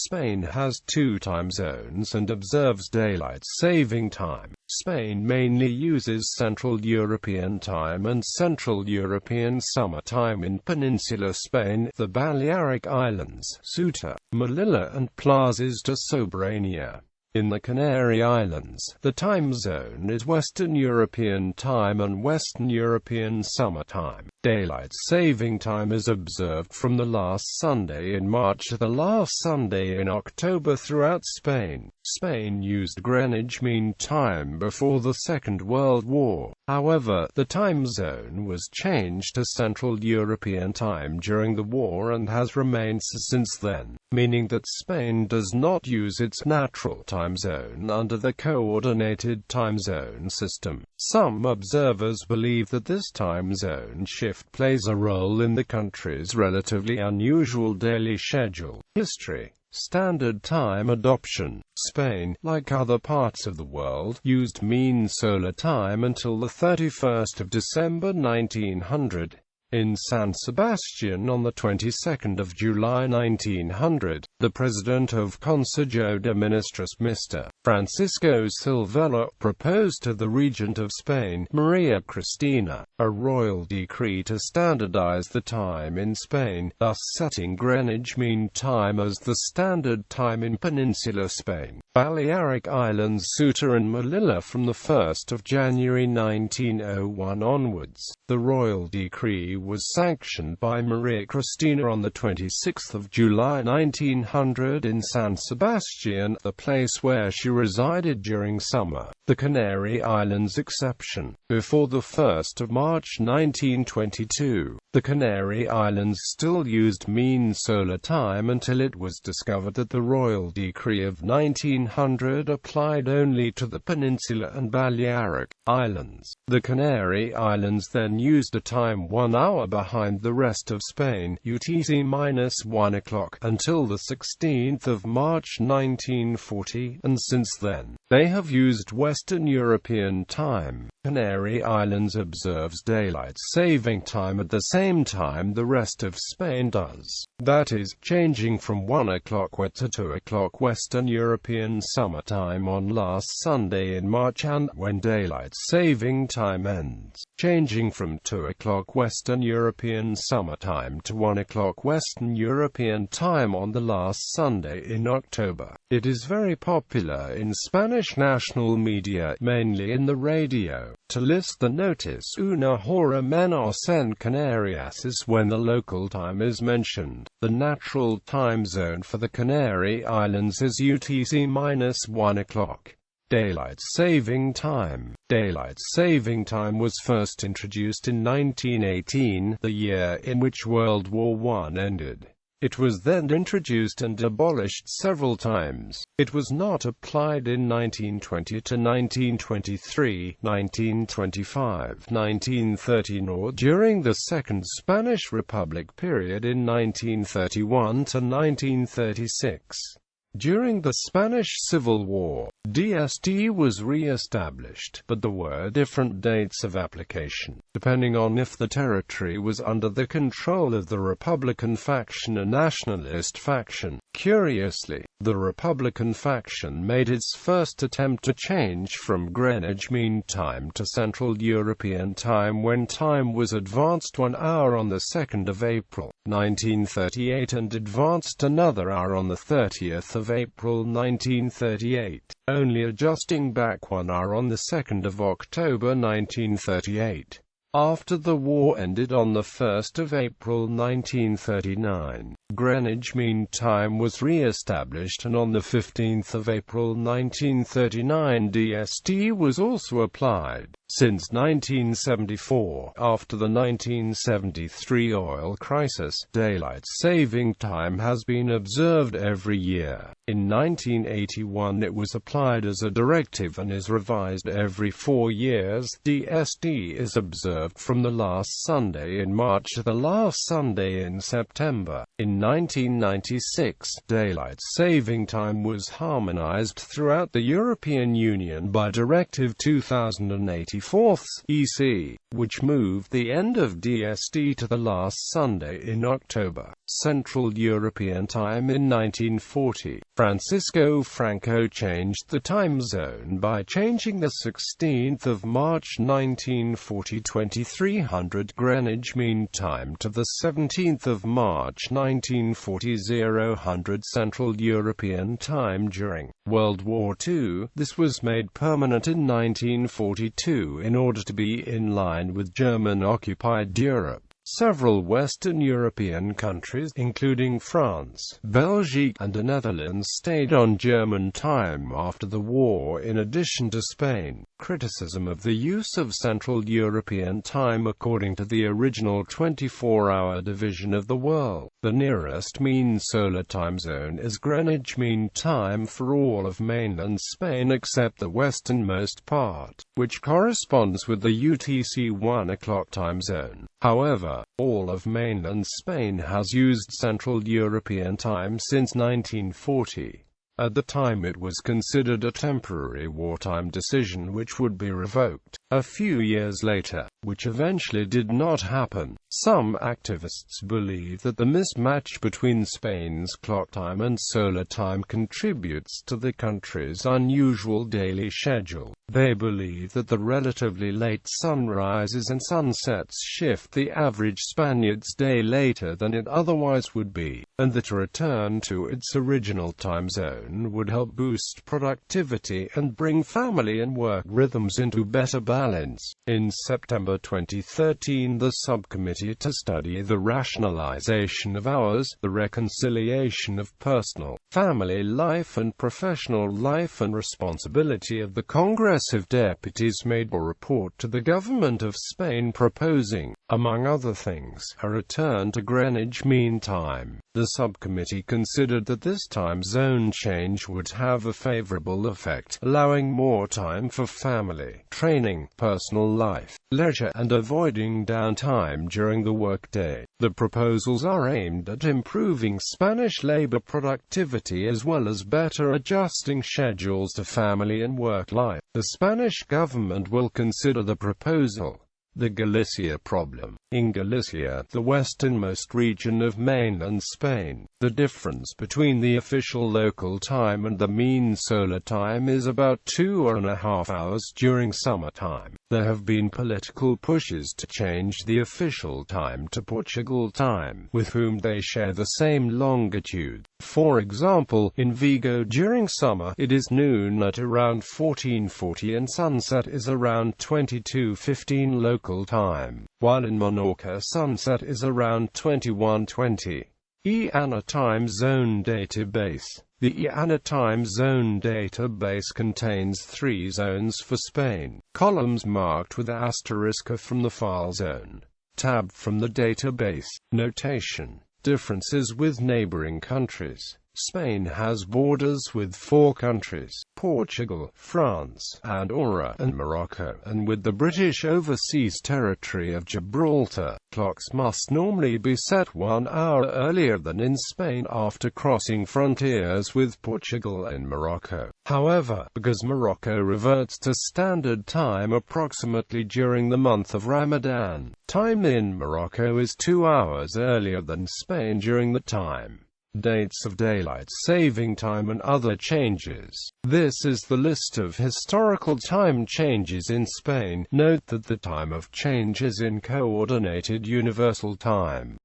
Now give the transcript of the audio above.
Spain has two time zones and observes daylight saving time. Spain mainly uses Central European Time and Central European Summer Time in Peninsular Spain, the Balearic Islands, Ceuta, Melilla and plazas to Soberania. In the Canary Islands, the time zone is Western European Time and Western European Summer Time. Daylight saving time is observed from the last Sunday in March to the last Sunday in October throughout Spain. Spain used Greenwich Mean Time before the Second World War. However, the time zone was changed to Central European Time during the war and has remained since then, meaning that Spain does not use its natural time zone under the coordinated time zone system. Some observers believe that this time zone shift plays a role in the country's relatively unusual daily schedule. History. Standard Time adoption. Spain, like other parts of the world, used mean solar time until the 31st of December 1900. In San Sebastian on the 22nd of July 1900, the president of Consejo de Ministros Mr. Francisco Silvela proposed to the Regent of Spain, Maria Cristina, a royal decree to standardize the time in Spain, thus setting Greenwich Mean Time as the standard time in Peninsular Spain, Balearic Islands, Ceuta and Melilla from the 1st of January 1901 onwards. The royal decree was sanctioned by Maria Cristina on the 26th of July 1900 in San Sebastian, the place where she resided during summer. The Canary Islands exception. Before the 1st of March 1922, the Canary Islands still used mean solar time until it was discovered that the royal decree of 1900 applied only to the Peninsula and Balearic Islands. The Canary Islands then used a time 1 hour behind the rest of Spain, UTC-1 o'clock, until the 16th of March 1940, and since then, they have used Western European Time. Canary Islands observes daylight saving time at the same time the rest of Spain does. That is, changing from 1 o'clock to 2 o'clock Western European Summer Time on last Sunday in March, and when daylight saving time ends, changing from 2 o'clock Western European Summer Time to 1 o'clock Western European Time on the last Sunday in October. It is very popular in Spanish national media, mainly in the radio, to list the notice una hora menos en Canarias when the local time is mentioned. The natural time zone for the Canary Islands is UTC-1 o'clock. Daylight saving time. Daylight saving time was first introduced in 1918, the year in which World War I ended. It was then introduced and abolished several times. It was not applied in 1920 to 1923, 1925, 1930 nor during the Second Spanish Republic period in 1931 to 1936. During the Spanish Civil War, DST was re-established, but there were different dates of application, depending on if the territory was under the control of the Republican faction or nationalist faction. Curiously, the Republican faction made its first attempt to change from Greenwich Mean Time to Central European Time when time was advanced 1 hour on the 2nd of April, 1938 and advanced another hour on the 30th of April 1938, only adjusting back 1 hour on the 2nd of October 1938. After the war ended on the 1st of April 1939, Greenwich Mean Time was re-established, and on the 15th of April 1939 DST was also applied. Since 1974, after the 1973 oil crisis, daylight saving time has been observed every year. In 1981 it was applied as a directive and is revised every 4 years. DST is observed from the last Sunday in March to the last Sunday in September. In 1996, daylight saving time was harmonized throughout the European Union by Directive 2084 EC, which moved the end of DST to the last Sunday in October. Central European Time in 1940. Francisco Franco changed the time zone by changing the 16th of March 1940 2300 Greenwich Mean Time to the 17th of March 1940 0000 Central European Time. During World War II, this was made permanent in 1942 in order to be in line with German-occupied Europe. Several Western European countries, including France, Belgium, and the Netherlands, stayed on German time after the war in addition to Spain. Criticism of the use of Central European Time. According to the original 24-hour division of the world, the nearest mean solar time zone is Greenwich Mean Time for all of mainland Spain except the westernmost part, which corresponds with the UTC 1 o'clock time zone. However, all of mainland Spain has used Central European Time since 1940. At the time it was considered a temporary wartime decision which would be revoked a few years later, which eventually did not happen. Some activists believe that the mismatch between Spain's clock time and solar time contributes to the country's unusual daily schedule. They believe that the relatively late sunrises and sunsets shift the average Spaniard's day later than it otherwise would be, and that a return to its original time zone would help boost productivity and bring family and work rhythms into better balance. In September 2013, the subcommittee to study the rationalization of hours, the reconciliation of personal, family life and professional life and responsibility of the Congress of Deputies made a report to the government of Spain proposing, among other things, a return to Greenwich Mean Time. The subcommittee considered that this time zone change would have a favorable effect, allowing more time for family, training, personal life, leisure, and avoiding downtime during the workday. The proposals are aimed at improving Spanish labor productivity as well as better adjusting schedules to family and work life. The Spanish government will consider the proposal. The Galicia Problem. In Galicia, the westernmost region of mainland Spain, the difference between the official local time and the mean solar time is about 2.5 hours during summertime. There have been political pushes to change the official time to Portugal time, with whom they share the same longitude. For example, in Vigo during summer, it is noon at around 14:40 and sunset is around 22:15 local time, while in Menorca sunset is around 21:20. IANA Time Zone Database. The IANA Time Zone database contains 3 zones for Spain. Columns marked with asterisk are from the file zone. Tab from the database. Notation. Differences with neighboring countries. Spain has borders with 4 countries, Portugal, France, Andorra, and Morocco, and with the British Overseas Territory of Gibraltar. Clocks must normally be set 1 hour earlier than in Spain after crossing frontiers with Portugal and Morocco. However, because Morocco reverts to standard time approximately during the month of Ramadan, time in Morocco is 2 hours earlier than Spain during the time. Dates of daylight saving time and other changes. This is the list of historical time changes in Spain. Note that the time of change is in Coordinated Universal Time.